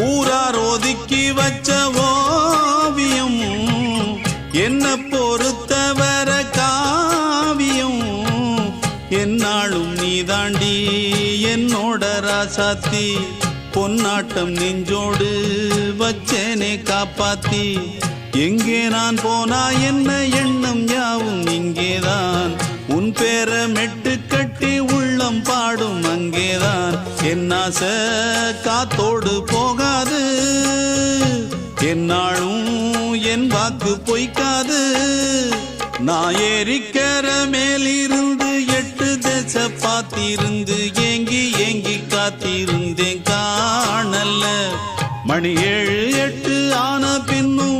ஊரார் ஒதுக்கி வச்ச ஓவியம் என்ன பொறுத்தவர காவியம் என்னாலும் நீதாண்டி என்னோட ராசாத்தி பொன்னாட்டம் நெஞ்சோடு வச்சேனே காப்பாத்தி எங்கே நான் போனா என்ன எண்ணம் யாவும் இங்கேதான் உன் பேர மெட்டு கட்டி உள்ளம் பாடும் அங்கேதான் என் ஆசை காத்தோடு போகாது என்னாலும் என் வாக்கு பொய்க்காது நான் ஏறிக்கிற மேலிருந்து 8 தேச பார்த்திருந்து ஏங்கி ஏங்கி காத்திருந்தேன் காணல மணி 7 8 ஆன பின்னும்